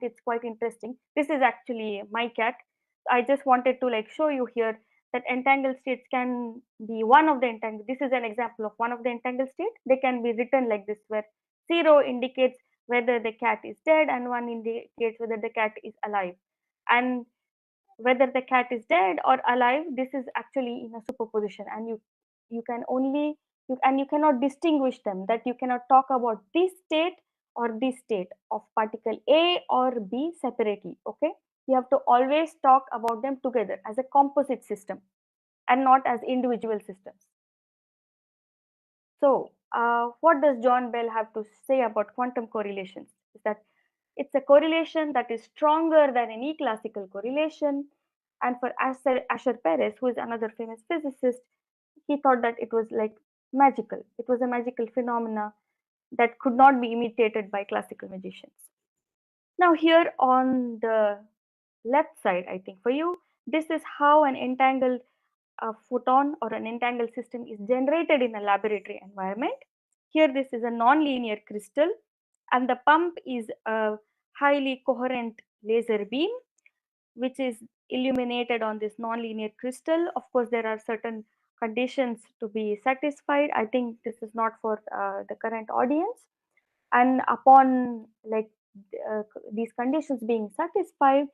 It's quite interesting. This is actually my cat. I just wanted to like show you here that entangled states can be one of the entangled. This is an example of one of the entangled state. They can be written like this, where 0 indicates whether the cat is dead and 1 indicates whether the cat is alive. And whether the cat is dead or alive, this is actually in a superposition, and you can only you cannot distinguish them, that you cannot talk about this state or this state of particle A or B separately. Okay, you have to always talk about them together as a composite system and not as individual systems. So what does John Bell have to say about quantum correlations? Is that it's a correlation that is stronger than any classical correlation. And for Asher Perez, who is another famous physicist, he thought that it was like magical. It was a magical phenomena that could not be imitated by classical magicians. Now, here on the left side, I think for you, this is how an entangled photon or an entangled system is generated in a laboratory environment. Here, this is a non-linear crystal, and the pump is a highly coherent laser beam which is illuminated on this non-linear crystal. Of course, there are certain conditions to be satisfied. I think this is not for the current audience. And upon like uh, these conditions being satisfied,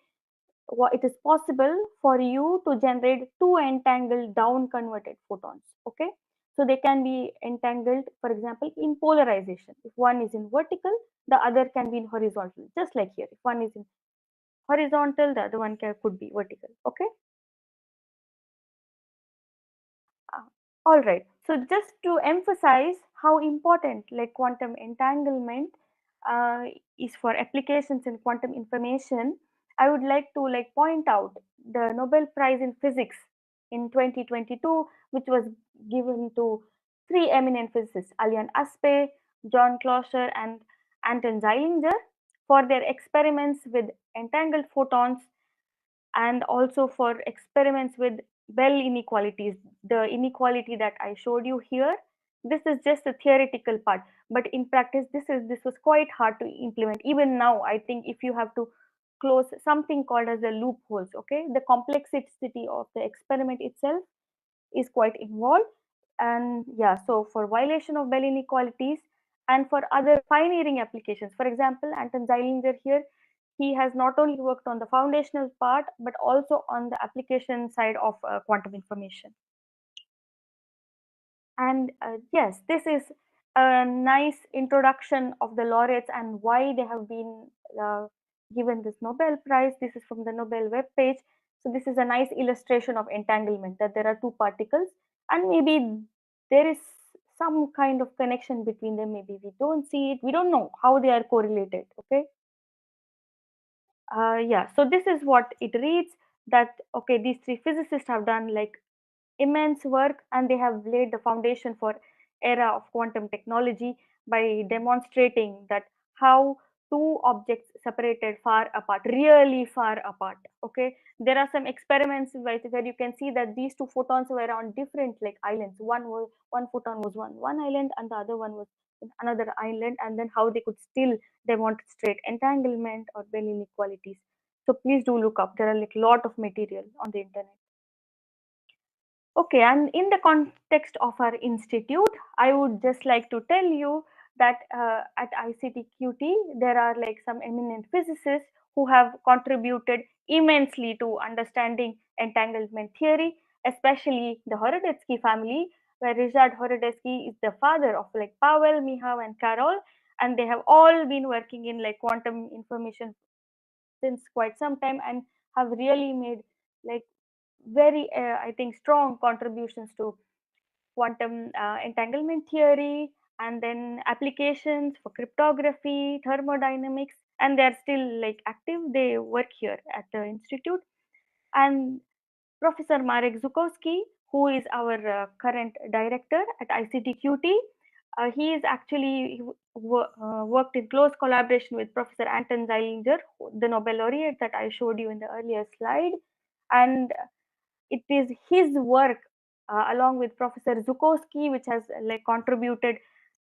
it is possible for you to generate two entangled down converted photons. Okay, so they can be entangled, for example, in polarization. If one is in vertical, the other can be in horizontal, just like here. If one is in horizontal, the other one could be vertical. Okay. All right. So just to emphasize how important like quantum entanglement uh, is for applications in quantum information, I would like to like point out the Nobel Prize in Physics in 2022, which was given to three eminent physicists, Alian Aspe, John Closher, and Anton Zeilinger, for their experiments with entangled photons and also for experiments with Bell inequalities, the inequality that I showed you here. This is just the theoretical part, but in practice, this was quite hard to implement. Even now, I think if you have to close something called as the loopholes, okay, the complexity of the experiment itself is quite involved. And yeah, so for violation of Bell inequalities and for other pioneering applications, for example, Anton Zeilinger here, he has not only worked on the foundational part but also on the application side of quantum information. And yes, this is a nice introduction of the laureates and why they have been given this Nobel Prize. This is from the Nobel web page. So this is a nice illustration of entanglement, that there are two particles and maybe there is some kind of connection between them. Maybe we don't see it. We don't know how they are correlated. Okay. Yeah, so this is what it reads, that okay, these three physicists have done like immense work and they have laid the foundation for era of quantum technology by demonstrating that how two objects separated far apart, really far apart. Okay, there are some experiments where you can see that these two photons were on different like islands. One photon was one island and the other one was in another island, and then how they could still demonstrate entanglement or Bell inequalities. So please do look up. There are like a lot of material on the internet. Okay, and in the context of our institute, I would just like to tell you that at ICTQT, there are like some eminent physicists who have contributed immensely to understanding entanglement theory, especially the Horodetsky family, where Richard Horodetsky is the father of like Pavel, Michał, and Karol, and they have all been working in like quantum information since quite some time and have really made like very I think strong contributions to quantum entanglement theory, and then applications for cryptography, thermodynamics, and they are still like active. They work here at the institute. And Professor Marek Zukowski, who is our current director at ICTQT, he is actually worked in close collaboration with Professor Anton Zeilinger, the Nobel laureate that I showed you in the earlier slide. And it is his work along with Professor Zukowski which has like contributed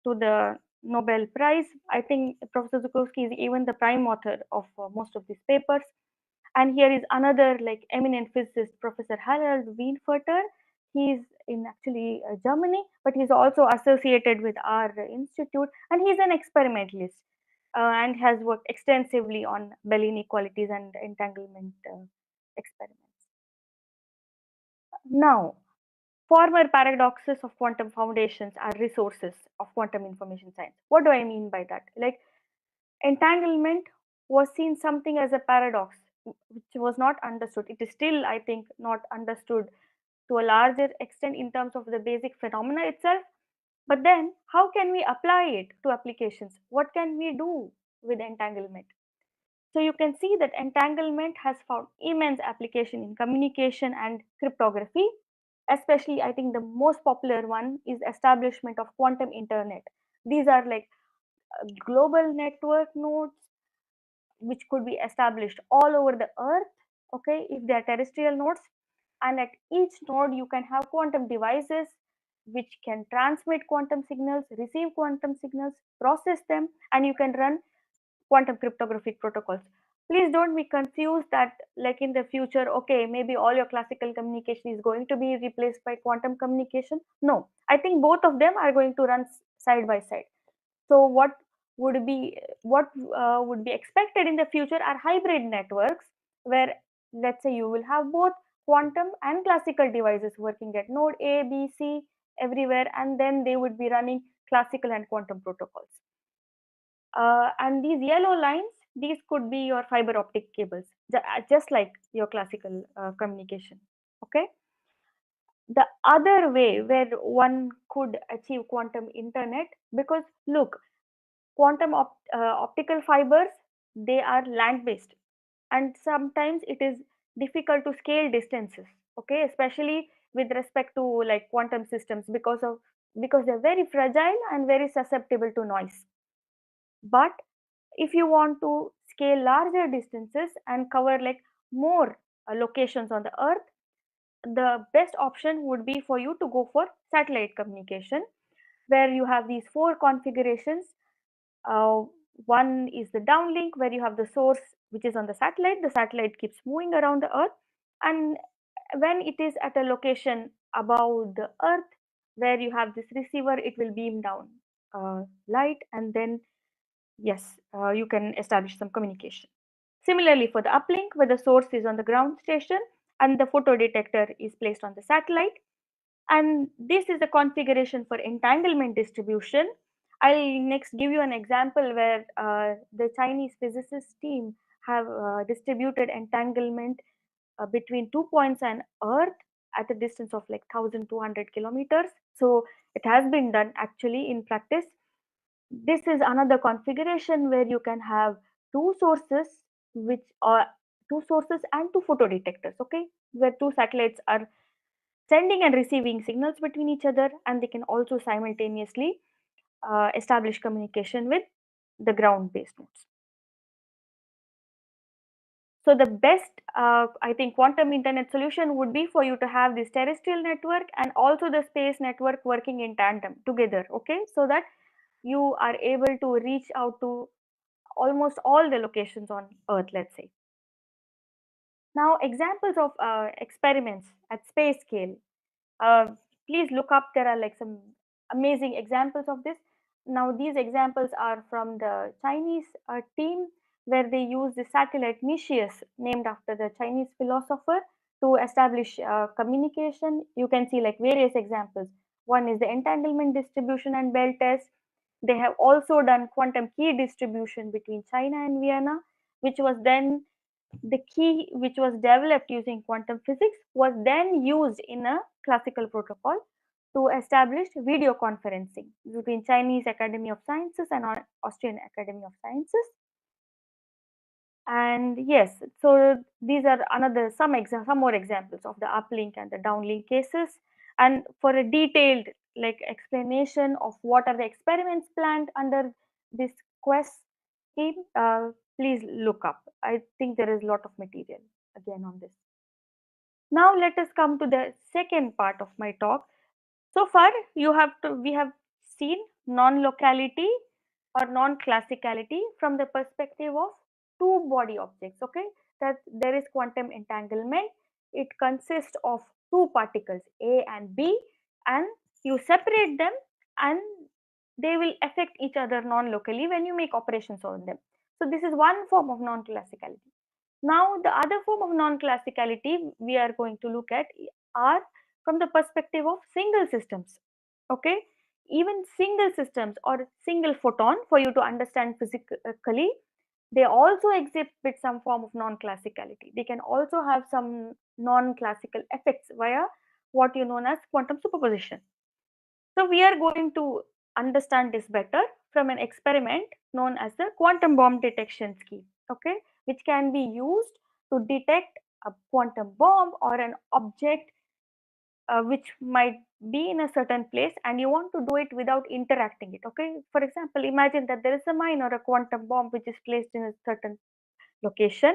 to the Nobel Prize. I think Professor Zukovsky is even the prime author of most of these papers. And here is another like eminent physicist, Professor Harald Weinfurter. He's in actually Germany, but he's also associated with our institute, and he's an experimentalist and has worked extensively on Bell inequalities and entanglement experiments. Now, former paradoxes of quantum foundations are resources of quantum information science. What do I mean by that? Like entanglement was seen something as a paradox, which was not understood. It is still, I think, not understood to a larger extent in terms of the basic phenomena itself. But then, how can we apply it to applications? What can we do with entanglement? So you can see that entanglement has found immense application in communication and cryptography. Especially, I think the most popular one is establishment of quantum internet. These are like global network nodes which could be established all over the earth, okay, if they are terrestrial nodes. And at each node you can have quantum devices which can transmit quantum signals, receive quantum signals, process them, and you can run quantum cryptographic protocols. Please don't be confused that like in the future, okay, maybe all your classical communication is going to be replaced by quantum communication. No, I think both of them are going to run side by side. So what would be expected in the future are hybrid networks where, let's say, you will have both quantum and classical devices working at node A, B, C everywhere, and then they would be running classical and quantum protocols. And these yellow lines, these could be your fiber optic cables, just like your classical communication. Okay. The other way where one could achieve quantum internet, because look, optical fibers, they are land based, and sometimes it is difficult to scale distances, okay, especially with respect to like quantum systems, because they're very fragile and very susceptible to noise. But if you want to scale larger distances and cover like more locations on the earth, the best option would be for you to go for satellite communication, where you have these four configurations. uh, One is the downlink, where you have the source which is on the satellite. The satellite keeps moving around the earth, and when it is at a location above the earth where you have this receiver, it will beam down light, and then yes, you can establish some communication. Similarly, for the uplink, where the source is on the ground station and the photo detector is placed on the satellite, and this is the configuration for entanglement distribution. I'll next give you an example where the Chinese physicist team have distributed entanglement between 2 points on Earth at a distance of like 1,200 kilometers. So it has been done actually in practice. This is another configuration where you can have two sources, which are two sources and two photo detectors, okay, where two satellites are sending and receiving signals between each other, and they can also simultaneously establish communication with the ground based nodes. So the best, I think, quantum internet solution would be for you to have this terrestrial network and also the space network working in tandem together, okay, so that you are able to reach out to almost all the locations on Earth, let's say. Now, examples of experiments at space scale. Uh, Please look up. There are like some amazing examples of this. Now, these examples are from the Chinese team, where they use the satellite Mencius, named after the Chinese philosopher, to establish communication. You can see like various examples. One is the entanglement distribution and Bell test. They have also done quantum key distribution between China and Vienna, which was then the key, which was developed using quantum physics, was then used in a classical protocol to establish video conferencing between Chinese Academy of Sciences and Austrian Academy of Sciences. And yes, so these are some more examples of the uplink and the downlink cases. And for a detailed like explanation of what are the experiments planned under this quest scheme, please look up. I think there is a lot of material again on this. Now let us come to the second part of my talk. So far, we have seen non-locality or non-classicality from the perspective of two body objects, okay? That there is quantum entanglement. It consists of two particles, A and B, and you separate them and they will affect each other non-locally when you make operations on them. So this is one form of non-classicality. Now the other form of non-classicality we are going to look at are from the perspective of single systems, okay? Even single systems or single photon, for you to understand physically, they also exhibit some form of non-classicality. They can also have some non-classical effects via what you know as quantum superposition. So we are going to understand this better from an experiment known as the quantum bomb detection scheme, okay, which can be used to detect a quantum bomb or an object which might be in a certain place, and you want to do it without interacting it, okay. For example, imagine that there is a mine or a quantum bomb which is placed in a certain location.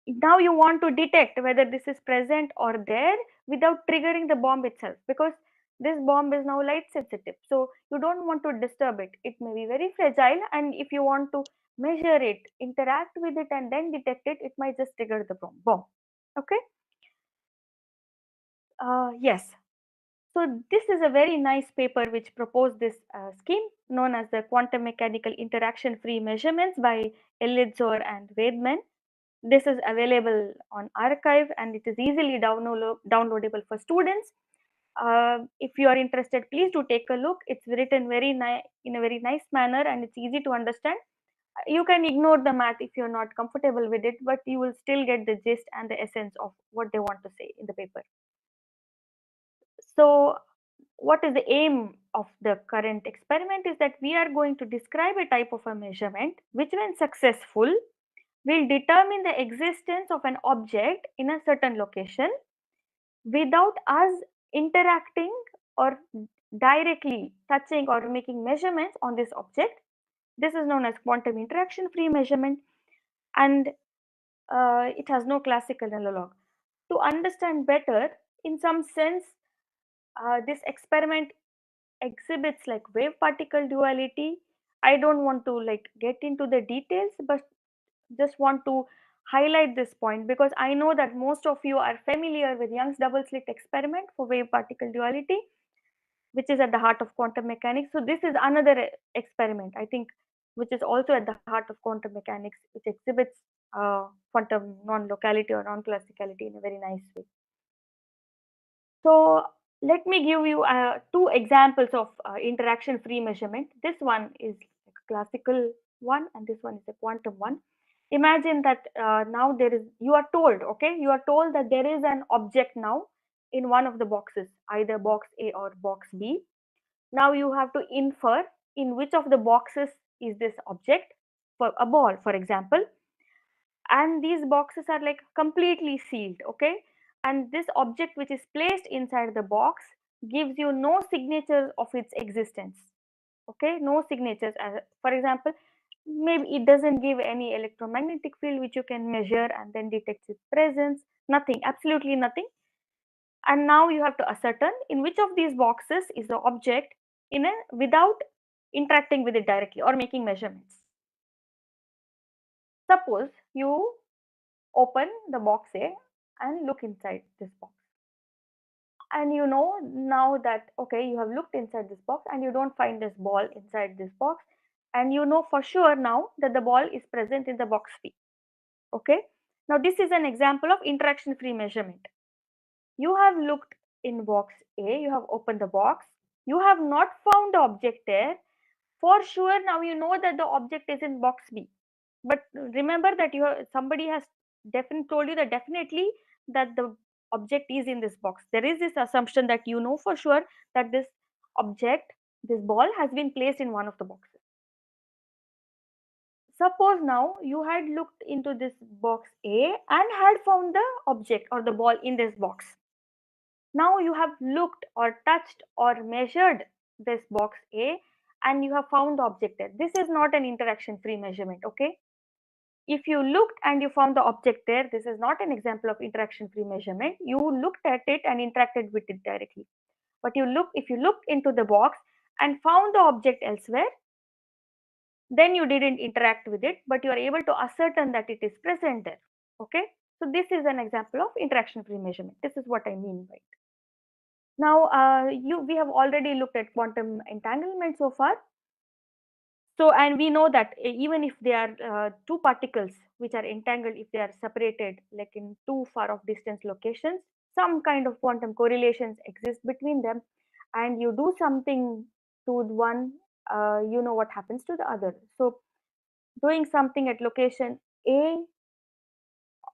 Now you want to detect whether this is present or there without triggering the bomb itself, because this bomb is now light sensitive, so you don't want to disturb it. It may be very fragile, and if you want to measure it, interact with it, and then detect it, it might just trigger the bomb. Okay. Yes. So this is a very nice paper which proposed this scheme known as the quantum mechanical interaction free measurements by Elidzor and Weidman. This is available on archive and it is easily downloadable for students. If you are interested, please do take a look. It's written in a very nice manner and it's easy to understand. You can ignore the math if you're not comfortable with it, but you will still get the gist and the essence of what they want to say in the paper. So, what is the aim of the current experiment is that we are going to describe a type of a measurement which, when successful, will determine the existence of an object in a certain location without us interacting or directly touching or making measurements on this object. This is known as quantum interaction free measurement, and it has no classical analog. To understand better, in some sense, this experiment exhibits like wave particle duality. I don't want to like get into the details, but just want to highlight this point because I know that most of you are familiar with Young's double slit experiment for wave particle duality, which is at the heart of quantum mechanics. So this is another experiment, I think, which is also at the heart of quantum mechanics, which exhibits quantum non-locality or non-classicality in a very nice way. So let me give you two examples of interaction-free measurement. This one is a classical one, and this one is a quantum one. Imagine that now you are told, okay, you are told that there is an object now in one of the boxes, either box A or box B. Now you have to infer in which of the boxes is this object, for a ball, for example, and these boxes are like completely sealed, okay, and this object which is placed inside the box gives you no signatures of its existence, okay, no signatures. For example, maybe it doesn't give any electromagnetic field which you can measure and then detects its presence, nothing, absolutely nothing. And now you have to ascertain in which of these boxes is the object in a without interacting with it directly or making measurements. Suppose you open the box A and look inside this box. And you know now that, okay, you have looked inside this box and you don't find this ball inside this box. And you know for sure now that the ball is present in the box B. Okay. Now, this is an example of interaction free measurement. You have looked in box A, you have opened the box, you have not found the object there. For sure, now you know that the object is in box B. But remember that somebody has definitely told you that definitely that the object is in this box. There is this assumption that you know for sure that this object, this ball, has been placed in one of the boxes. Suppose now you had looked into this box A and had found the object or the ball in this box. Now you have looked or touched or measured this box A and you have found the object there. This is not an interaction free measurement, okay? If you looked and you found the object there, this is not an example of interaction free measurement. You looked at it and interacted with it directly. But if you looked into the box and found the object elsewhere, then you didn't interact with it, but you are able to ascertain that it is present there. Okay, so this is an example of interaction free measurement. This is what I mean by it. Now, we have already looked at quantum entanglement so far. So, and we know that even if they are two particles which are entangled, if they are separated like in too far off distance locations, some kind of quantum correlations exist between them, and you do something to one, you know what happens to the other. So, doing something at location A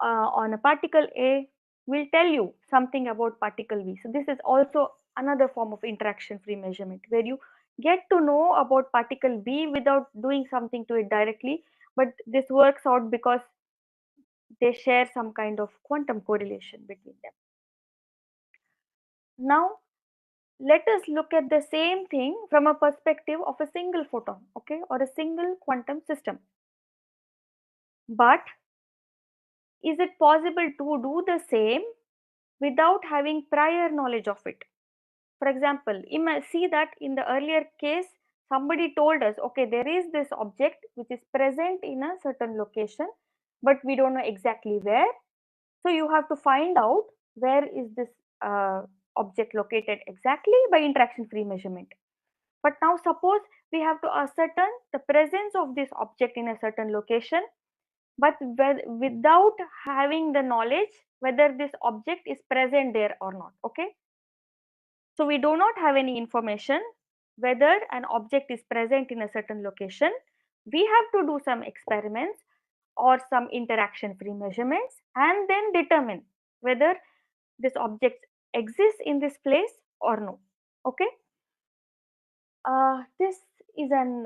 on a particle A will tell you something about particle B. So this is also another form of interaction free measurement where you get to know about particle B without doing something to it directly, but this works out because they share some kind of quantum correlation between them. Now let us look at the same thing from a perspective of a single photon, okay, or a single quantum system. But is it possible to do the same without having prior knowledge of it? For example, see that in the earlier case, somebody told us, okay, there is this object which is present in a certain location, but we don't know exactly where. So you have to find out where is this object located exactly by interaction free measurement. But now suppose we have to ascertain the presence of this object in a certain location, but without having the knowledge whether this object is present there or not. Okay, so we do not have any information whether an object is present in a certain location. We have to do some experiments or some interaction free measurements and then determine whether this object exists in this place or no. Okay, this is an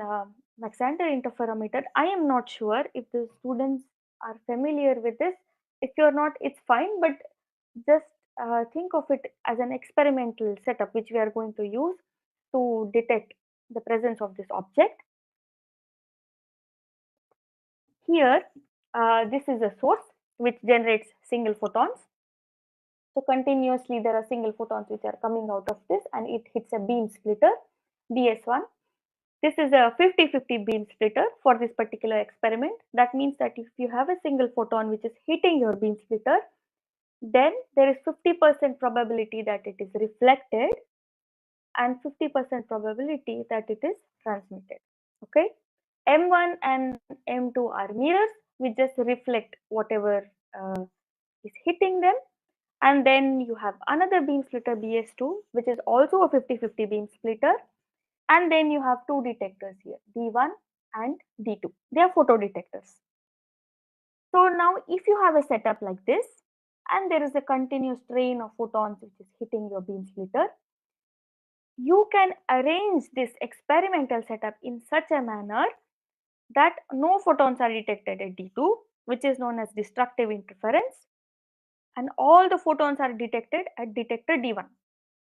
Maxander interferometer. I am not sure if the students are familiar with this. If you're not, it's fine, but just think of it as an experimental setup which we are going to use to detect the presence of this object. Here, this is a source which generates single photons. So continuously there are single photons which are coming out of this and it hits a beam splitter, BS1. This is a 50-50 beam splitter for this particular experiment. That means that if you have a single photon which is hitting your beam splitter, then there is 50% probability that it is reflected and 50% probability that it is transmitted. Okay, M1 and M2 are mirrors which just reflect whatever is hitting them, and then you have another beam splitter BS2 which is also a 50-50 beam splitter, and then you have two detectors here, D1 and D2. They are photo detectors. So now if you have a setup like this and there is a continuous train of photons which is hitting your beam splitter, you can arrange this experimental setup in such a manner that no photons are detected at D2, which is known as destructive interference, and all the photons are detected at detector D1.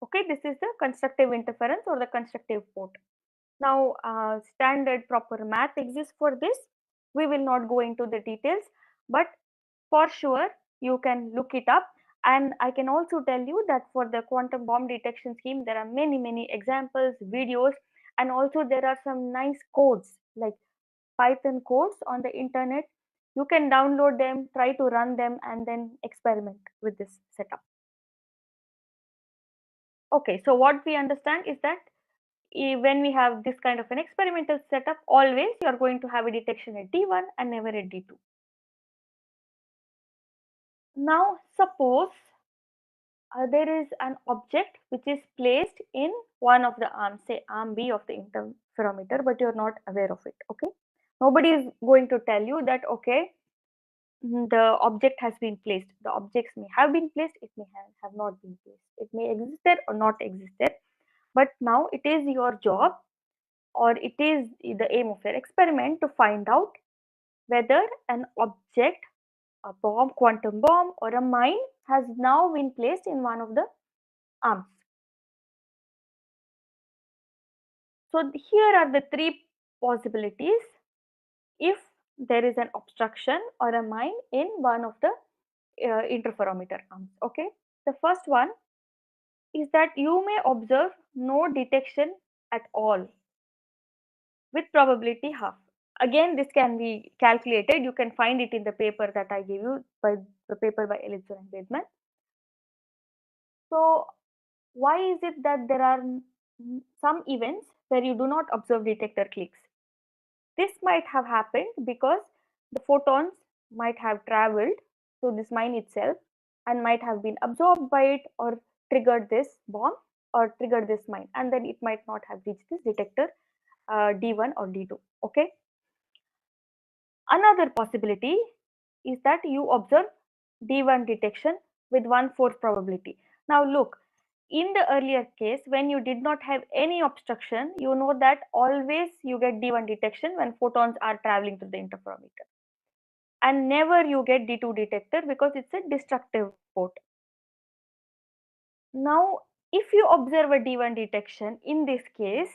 Okay, this is the constructive interference or the constructive port. Now, standard proper math exists for this. We will not go into the details, but for sure you can look it up. And I can also tell you that for the quantum bomb detection scheme, there are many examples, videos, and also there are some nice codes like Python codes on the internet. You can download them, try to run them, and then experiment with this setup. Okay, so what we understand is that when we have this kind of an experimental setup, always you are going to have a detection at D1 and never at D2. Now, suppose there is an object which is placed in one of the arms, say arm B of the interferometer, but you're not aware of it. Okay, nobody is going to tell you that, okay, the object has been placed. The objects may have been placed, it may have not been placed, it may exist there or not exist there. But now it is your job, or it is the aim of your experiment, to find out whether an object, a bomb, quantum bomb, or a mine has now been placed in one of the arms. So here are the three possibilities if there is an obstruction or a mine in one of the interferometer arms. Okay, the first one is that you may observe no detection at all with probability half. Again, this can be calculated. You can find it in the paper that I gave you, by the paper by Elitzer and Bateman. So why is it that there are some events where you do not observe detector clicks? This might have happened because the photons might have traveled to this mine itself and might have been absorbed by it, or triggered this bomb, or triggered this mine, and then it might not have reached this detector D1 or D2. Okay. Another possibility is that you observe D1 detection with 1/4 probability. Now look, in the earlier case, when you did not have any obstruction, you know that always you get D1 detection when photons are traveling through the interferometer. And never you get D2 detector because it's a destructive port. Now, if you observe a D1 detection in this case,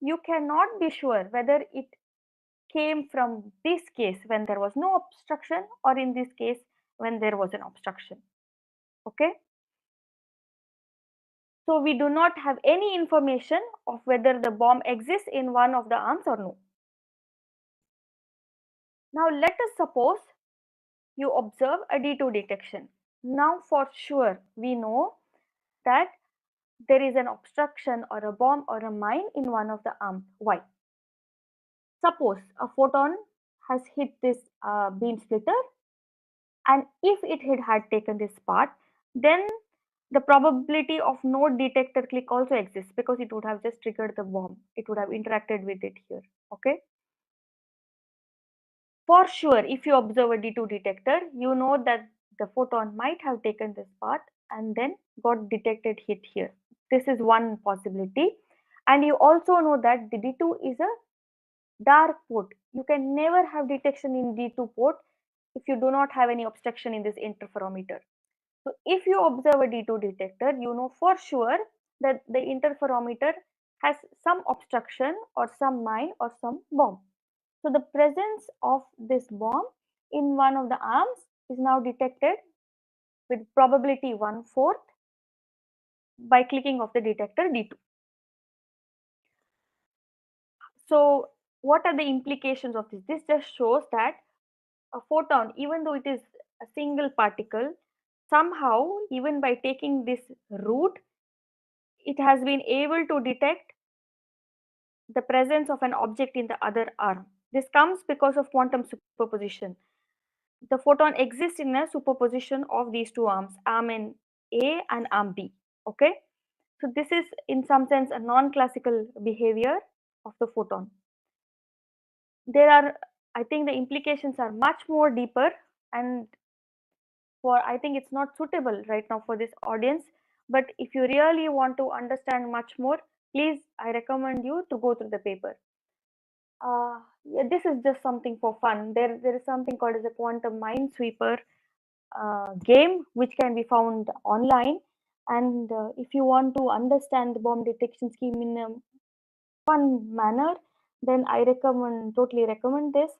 you cannot be sure whether it came from this case when there was no obstruction, or in this case when there was an obstruction. Okay. So we do not have any information of whether the bomb exists in one of the arms or no. Now let us suppose you observe a D2 detection. Now for sure we know that there is an obstruction or a bomb or a mine in one of the arms. Why? Suppose a photon has hit this beam splitter, and if it had taken this part, then the probability of no detector click also exists because it would have just triggered the bomb. It would have interacted with it here. Okay. For sure, if you observe a D2 detector, you know that the photon might have taken this path and then got detected hit here. This is one possibility. And you also know that the D2 is a dark port. You can never have detection in D2 port if you do not have any obstruction in this interferometer. So if you observe a D2 detector, you know for sure that the interferometer has some obstruction or some mine or some bomb. So the presence of this bomb in one of the arms is now detected with probability 1/4 by clicking of the detector D2. So what are the implications of this? This just shows that a photon, even though it is a single particle, somehow, even by taking this route, it has been able to detect the presence of an object in the other arm. This comes because of quantum superposition. The photon exists in a superposition of these two arms, arm in A and arm B. Okay. So this is in some sense a non-classical behavior of the photon. There are, I think the implications are much more deeper, and for, I think it's not suitable right now for this audience. But if you really want to understand much more, please, I recommend you to go through the paper. Yeah, this is just something for fun. There is something called as a quantum minesweeper game, which can be found online. And if you want to understand the bomb detection scheme in a fun manner, then I totally recommend this.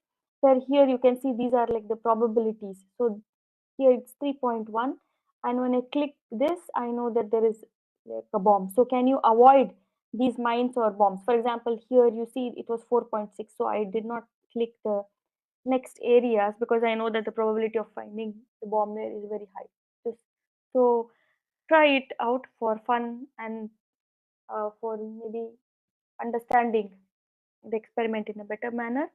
Where here you can see these are like the probabilities. So here it's 3.1, and when I click this, I know that there is like a bomb. So can you avoid these mines or bombs? For example, here you see it was 4.6, so I did not click the next areas because I know that the probability of finding the bomb there is very high. Just so try it out for fun, and for maybe understanding the experiment in a better manner.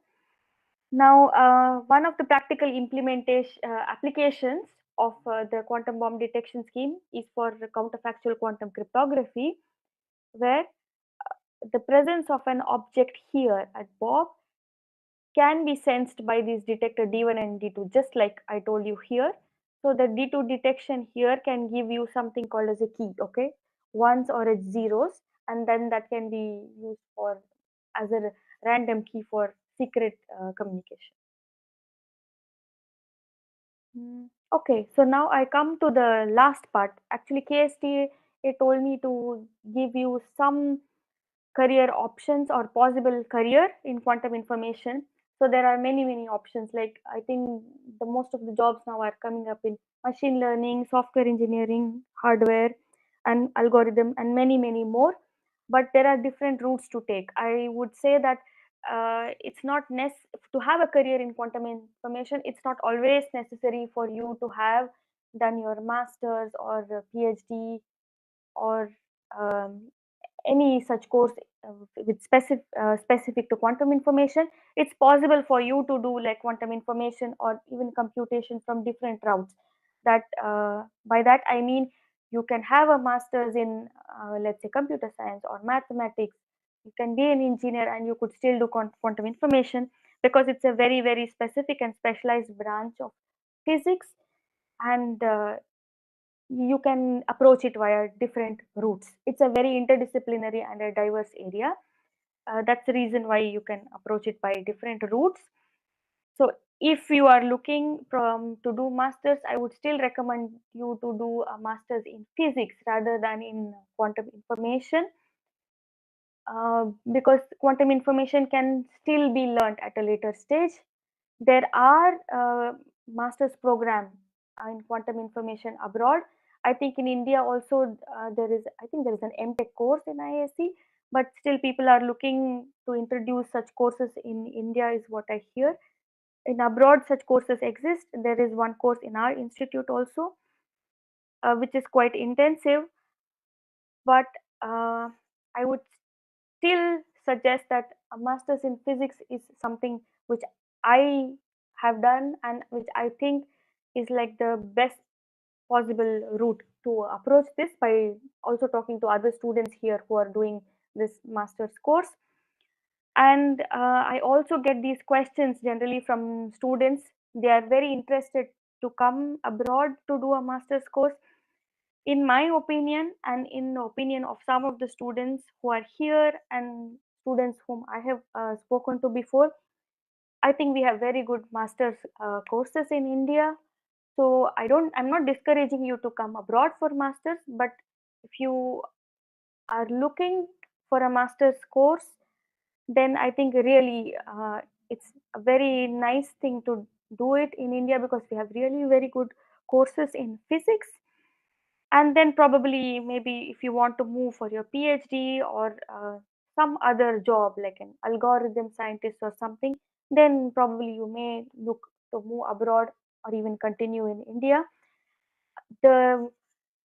Now, one of the practical implementation applications of the quantum bomb detection scheme is for the counterfactual quantum cryptography, where the presence of an object here at Bob can be sensed by these detector D1 and D2, just like I told you here. So the D2 detection here can give you something called as a key, okay, ones or it's zeros, and then that can be used for as a random key for secret communication. Okay, so now I come to the last part. Actually, KST, it told me to give you some career options or possible career in quantum information. So there are many options. Like I think the most of the jobs now are coming up in machine learning, software engineering, hardware, and algorithm, and many more. But there are different routes to take. I would say that it's not to have a career in quantum information. It's not always necessary for you to have done your master's or a PhD or um, any such course with specific to quantum information. It's possible for you to do like quantum information or even computation from different routes. That by that I mean you can have a master's in let's say computer science or mathematics. You can be an engineer and you could still do quantum information, because it's a very very specific and specialized branch of physics. And you can approach it via different routes. It's a very interdisciplinary and a diverse area. That's the reason why you can approach it by different routes. So if you are looking to do masters, I would still recommend you to do a masters in physics rather than in quantum information, because quantum information can still be learned at a later stage. There are master's program in quantum information abroad. I think in India also I think there is an MTech course in ISC, but still people are looking to introduce such courses in India is what I hear. In abroad, such courses exist. There is one course in our institute also, which is quite intensive, but I would still suggest that a master's in physics is something which I have done and which I think is like the best possible route to approach this, by also talking to other students here who are doing this master's course. And I also get these questions generally from students. They are very interested to come abroad to do a master's course. In my opinion, and in the opinion of some of the students who are here and students whom I have spoken to before, I think we have very good master's courses in India. So I'm not discouraging you to come abroad for masters, but if you are looking for a master's course, then I think really it's a very nice thing to do it in India, because we have really very good courses in physics. And then probably maybe if you want to move for your PhD or some other job like an algorithm scientist or something, then probably you may look to move abroad or even continue in India. The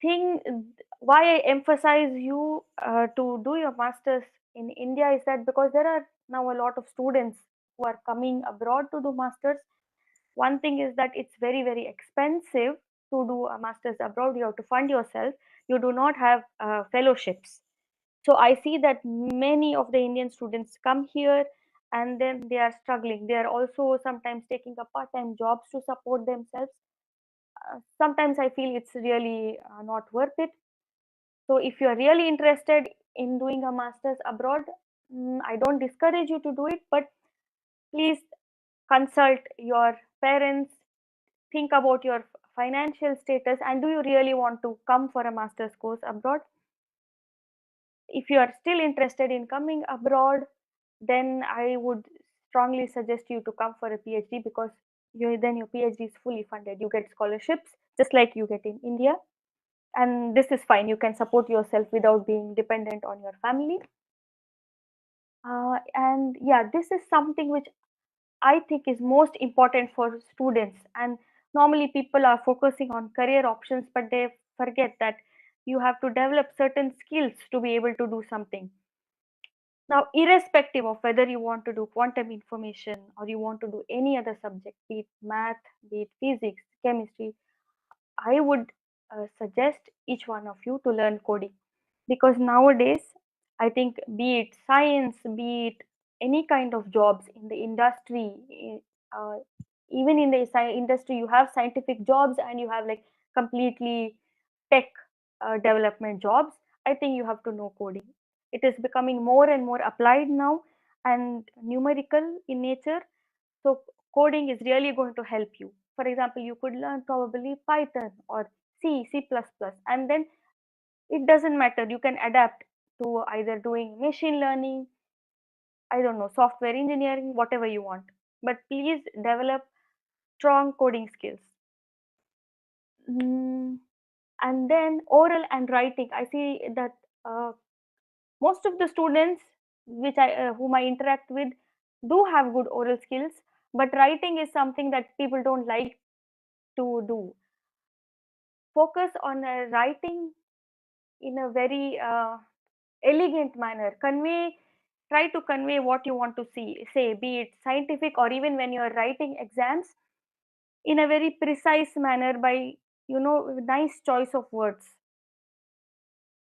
thing why I emphasize you to do your masters in India is that because there are now a lot of students who are coming abroad to do masters. One thing is that it's very very expensive to do a masters abroad. You have to fund yourself. You do not have fellowships. So I see that many of the Indian students come here and then they are struggling. They are also sometimes taking a part-time jobs to support themselves. Sometimes I feel it's really not worth it. So if you are really interested in doing a master's abroad, I don't discourage you to do it, but please consult your parents, think about your financial status, and do you really want to come for a master's course abroad? If you are still interested in coming abroad, then I would strongly suggest you to come for a PhD, because then your PhD is fully funded. You get scholarships just like you get in India, and this is fine. You can support yourself without being dependent on your family. And yeah, this is something which I think is most important for students. And normally people are focusing on career options, but they forget that you have to develop certain skills to be able to do something. Now, irrespective of whether you want to do quantum information or you want to do any other subject, be it math, be it physics, chemistry, I would suggest each one of you to learn coding, because nowadays, I think be it science, be it any kind of jobs in the industry, uh, even in the industry, you have scientific jobs and you have like completely tech development jobs. I think you have to know coding. It is becoming more and more applied now and numerical in nature. So coding is really going to help you. For example, you could learn probably Python or C, C++, and then it doesn't matter. You can adapt to either doing machine learning, I don't know, software engineering, whatever you want. But please develop strong coding skills. Mm, and then oral and writing. I see that most of the students whom I interact with, do have good oral skills, but writing is something that people don't like to do. Focus on writing in a very elegant manner. Try to convey what you want to say, be it scientific or even when you're writing exams, in a very precise manner by, nice choice of words.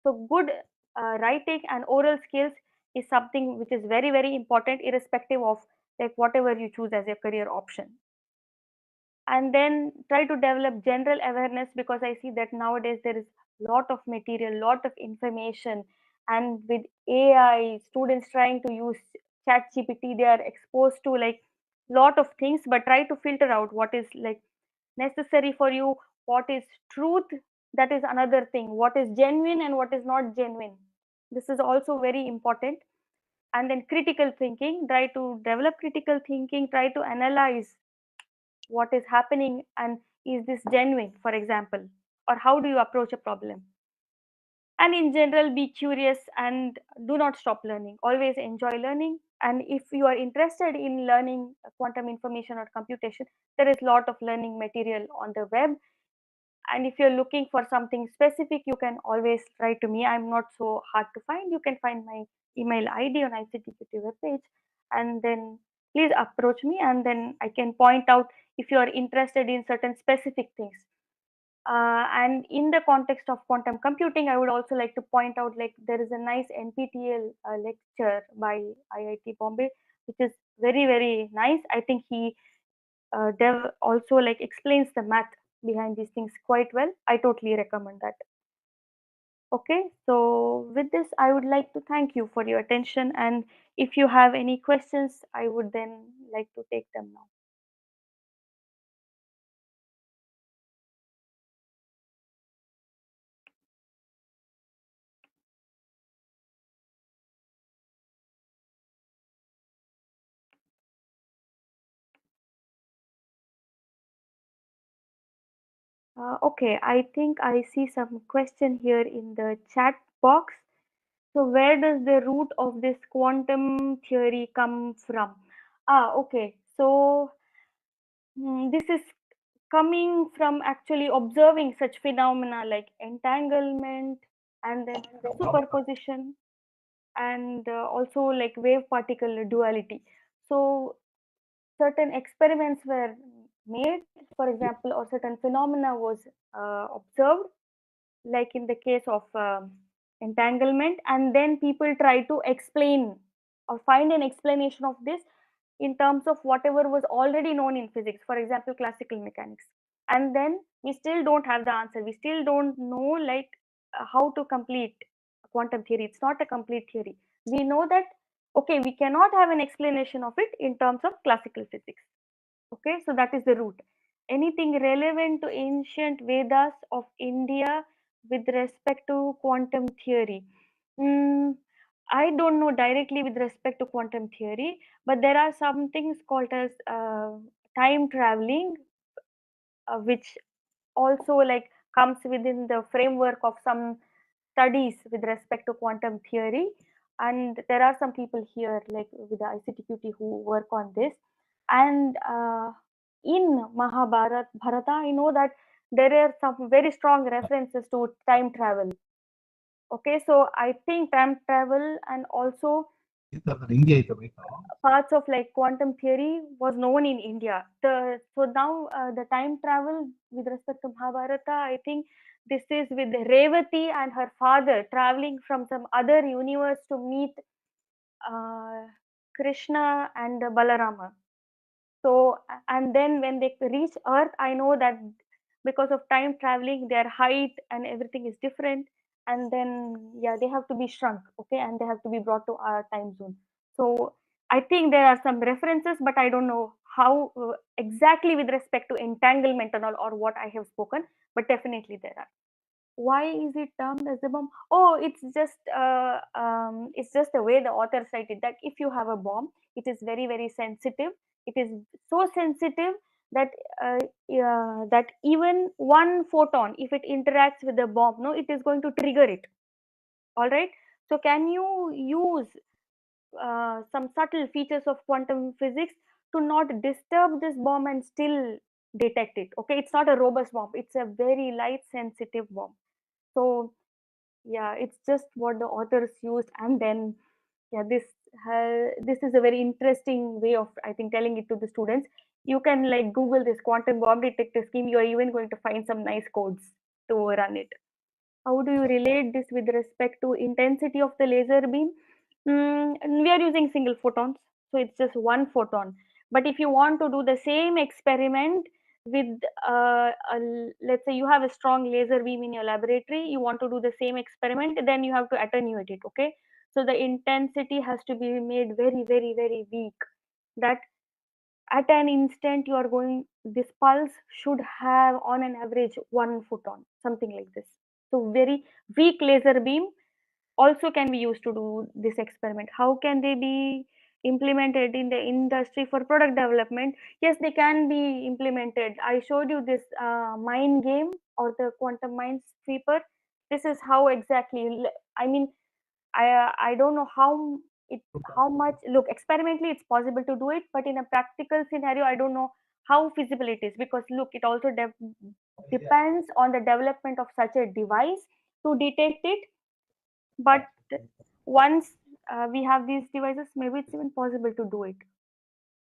So good writing and oral skills is something which is very, very important, irrespective of like whatever you choose as your career option. And then try to develop general awareness, because I see that nowadays there is lot of material, lot of information, and with AI, students trying to use chat gpt, they are exposed to like lot of things, but try to filter out what is like necessary for you, what is truth, that is another thing, what is genuine and what is not genuine, this is also very important. And then critical thinking, try to develop critical thinking, try to analyze what is happening and is this genuine, for example, or how do you approach a problem. And in general, be curious and do not stop learning, always enjoy learning. And if you are interested in learning quantum information or computation, there is a lot of learning material on the web. And if you're looking for something specific, you can always write to me. I'm not so hard to find. You can find my email ID on ICTQT webpage, and then please approach me, and then I can point out if you are interested in certain specific things. And in the context of quantum computing, I would also like to point out like there is a nice NPTEL lecture by IIT Bombay, which is very, very nice. I think he dev also like explains the math behind these things quite well. I totally recommend that. Okay, so with this, I would like to thank you for your attention. And if you have any questions, I would then like to take them now. Okay, I think I see some question here in the chat box. So where does the root of this quantum theory come from? Okay. So this is coming from actually observing such phenomena like entanglement and then superposition, and also like wave particle duality. So certain experiments were made, for example, or certain phenomena was observed, like in the case of entanglement, and then people try to explain or find an explanation of this in terms of whatever was already known in physics, for example, classical mechanics. And then we still don't have the answer, we still don't know like how to complete quantum theory. It's not a complete theory. We know that okay, we cannot have an explanation of it in terms of classical physics. Okay, so that is the root. Anything relevant to ancient Vedas of India with respect to quantum theory? Mm, I don't know directly with respect to quantum theory, but there are some things called as time traveling, which also like comes within the framework of some studies with respect to quantum theory. And there are some people here like with the ICTQT who work on this. And in Bharata, I know that there are some very strong references to time travel. Okay, so I think time travel and also parts of like quantum theory was known in India. So now the time travel with respect to Mahabharata, I think this is with Revati and her father traveling from some other universe to meet uh, Krishna and Balarama. So, and then when they reach Earth, I know that because of time traveling, their height and everything is different. And then, yeah, they have to be shrunk, okay, and they have to be brought to our time zone. So, I think there are some references, but I don't know how exactly with respect to entanglement and all, or what I have spoken, but definitely there are. Why is it termed as a bomb? Oh, it's just the way the author cited that if you have a bomb, it is very, very sensitive. It is so sensitive that that even one photon, if it interacts with the bomb, no, it is going to trigger it. All right. So can you use some subtle features of quantum physics to not disturb this bomb and still detect it. Okay, it's not a robust bomb; it's a very light sensitive bomb. So yeah, it's just what the authors used, and then yeah, this is a very interesting way of, I think, telling it to the students. You can like Google this quantum bomb detector scheme. You are even going to find some nice codes to run it. How do you relate this with respect to intensity of the laser beam? We are using single photons, so it's just one photon. But if you want to do the same experiment with, let's say you have a strong laser beam in your laboratory, you want to do the same experiment, then you have to attenuate it. Okay, so the intensity has to be made very, very, very weak. That at an instant you are going, this pulse should have on an average one photon, something like this. So very weak laser beam also can be used to do this experiment. How can they be implemented in the industry for product development? Yes, they can be implemented. I showed you this mine game or the quantum mine sweeper. This is how exactly, I mean, I don't know it how much, look, experimentally it's possible to do it, but in a practical scenario I don't know how feasible it is, because look, it also depends on the development of such a device to detect it. But once we have these devices, maybe it's even possible to do it.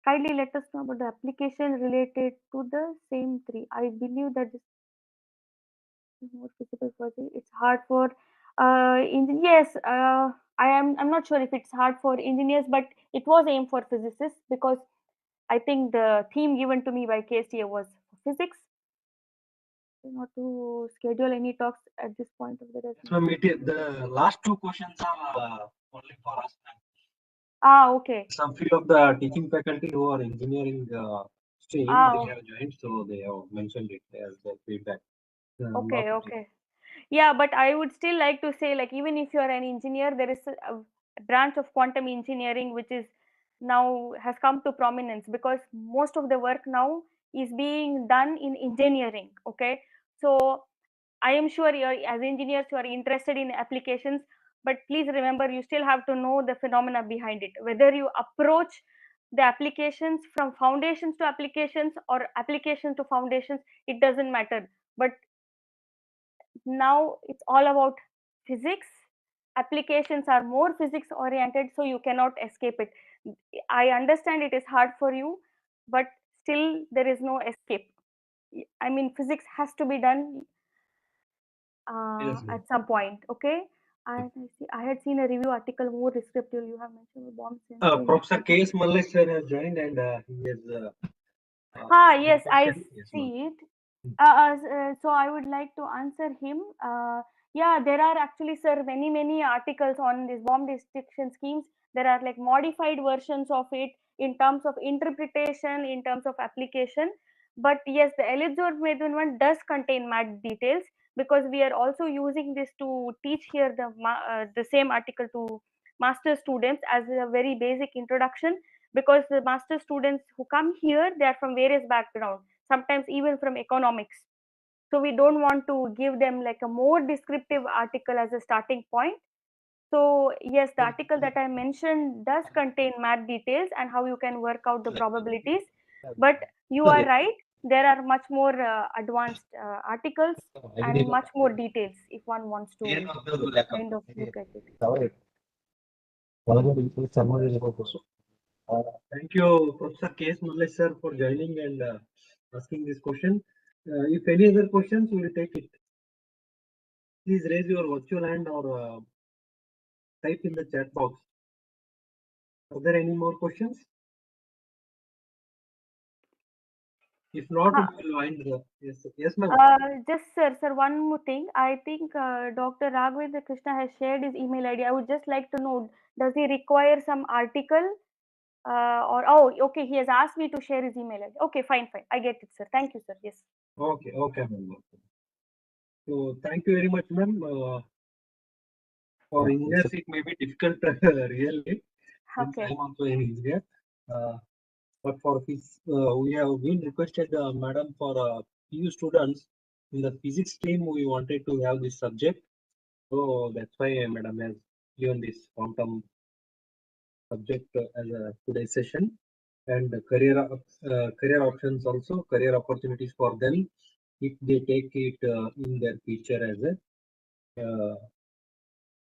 Kindly let us know about the application related to the same three. I believe that this is more feasible for the, it's hard for yes, I'm not sure if it's hard for engineers, but it was aimed for physicists, because I think the theme given to me by KSTA was physics. Not to schedule any talks at this point of the So presentation. the last two questions are only for us. Ah, okay. Some few of the teaching faculty who are engineering stream, Ah, they have joined, so they have mentioned it as their feedback. Not okay, okay. Yeah, but I would still like to say, like, even if you're an engineer, there is a branch of quantum engineering which is now has come to prominence, because most of the work now is being done in engineering. Okay, so I am sure you're, as engineers, you are interested in applications, but please remember, you still have to know the phenomena behind it. Whether you approach the applications from foundations to applications or applications to foundations, it doesn't matter. But now it's all about physics. Applications are more physics oriented, so you cannot escape it. I understand it is hard for you, but still there is no escape. I mean, physics has to be done yes, ma'am. at some point. Okay. I had seen a review article more descriptive. You have mentioned the bomb sensing. Professor K.S. Mallesh sir has joined, and he has one Yes, I question. Yes, ma'am. see it. So I would like to answer him. Yeah, there are actually, sir, many articles on these bomb detection schemes. There are like modified versions of it in terms of interpretation, in terms of application. But yes, the Elizabeth Medun one does contain mad details, because we are also using this to teach here the same article to master students as a very basic introduction, because the master students who come here, they are from various backgrounds, sometimes even from economics. So we don't want to give them like a more descriptive article as a starting point. So yes, the article that I mentioned does contain math details and how you can work out the probabilities. But you are right, there are much more advanced articles and much more details if one wants to kind of look at it. So, thank you, Professor K.S. Mallesh sir, for joining and asking this question. If any other questions, we will take it. Please raise your virtual hand or type in the chat box. Are there any more questions? If not, we Huh. will wind the. Yes, yes, ma'am. Just sir, one more thing. I think Dr. Raghavendra Krishna has shared his email ID. I would just like to know, does he require some article? Or oh, okay, he has asked me to share his email ID. Okay, fine, fine. I get it, sir. Thank you, sir. Yes. Okay, okay, ma'am. So thank you very much, ma'am. For engineers, it may be difficult, really, since I Okay. am also an engineer. Uh, but for his, we have been requested, madam, for PU students in the physics stream, we wanted to have this subject. So that's why madam has given this quantum subject as a today's session, and career options also, career opportunities for them if they take it in their future as a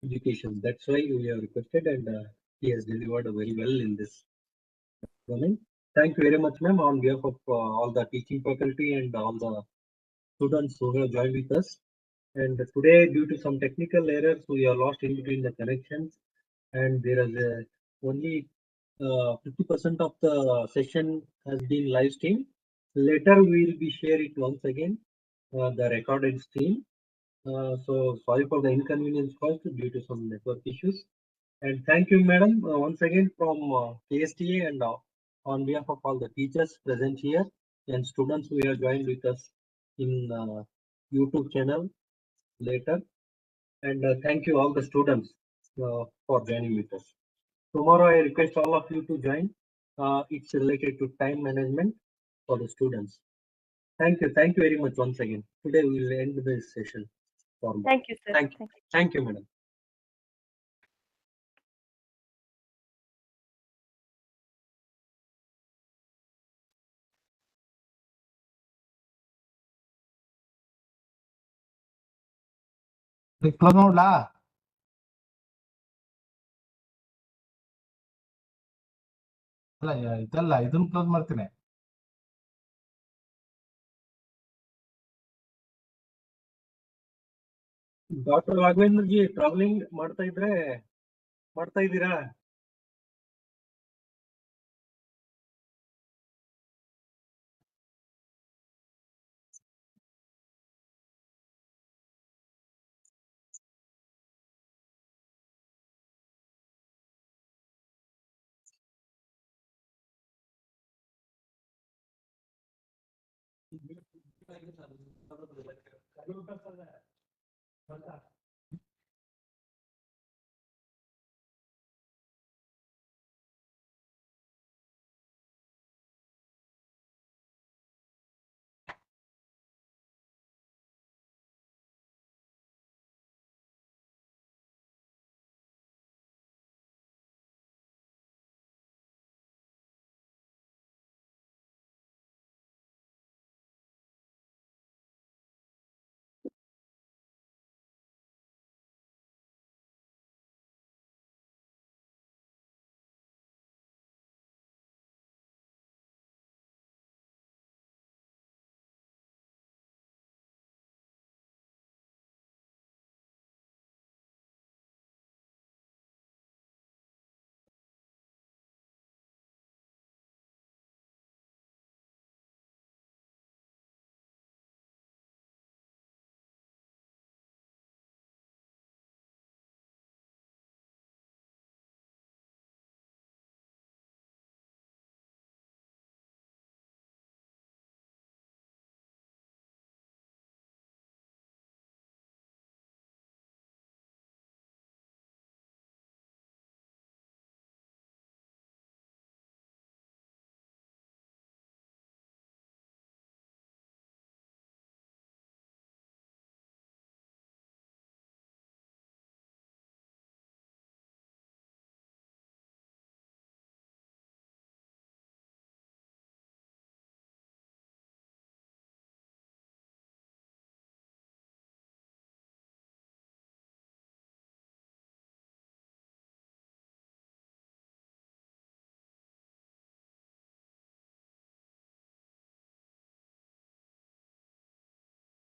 education. That's why we have requested, and he has delivered very well in this domain. Thank you very much, ma'am, on behalf of all the teaching faculty and all the students who have joined with us. And today, due to some technical errors, we are lost in between the connections, and there is only 50% of the session has been live streamed. Later, we will be share it once again, the recorded stream. So sorry for the inconvenience caused due to some network issues. And thank you, madam, once again from KSTA and on behalf of all the teachers present here and students who have joined with us in YouTube channel later. And thank you all the students for joining with us. Tomorrow, I request all of you to join. It's related to time management for the students. Thank you. Thank you very much once again. Today we will end this session. Thank you, sir. Thank you. Thank you. Thank you, madam. Close ಮಾಡ್ಲಾ ಅಲ್ಲ ಇದಲ್ಲ ಇದನ್ನ close ಮಾಡ್ತೀನಿ doctor Raghavendra G travelling ಮಾಡ್ತಾ ಇದ್ದೀರಾ?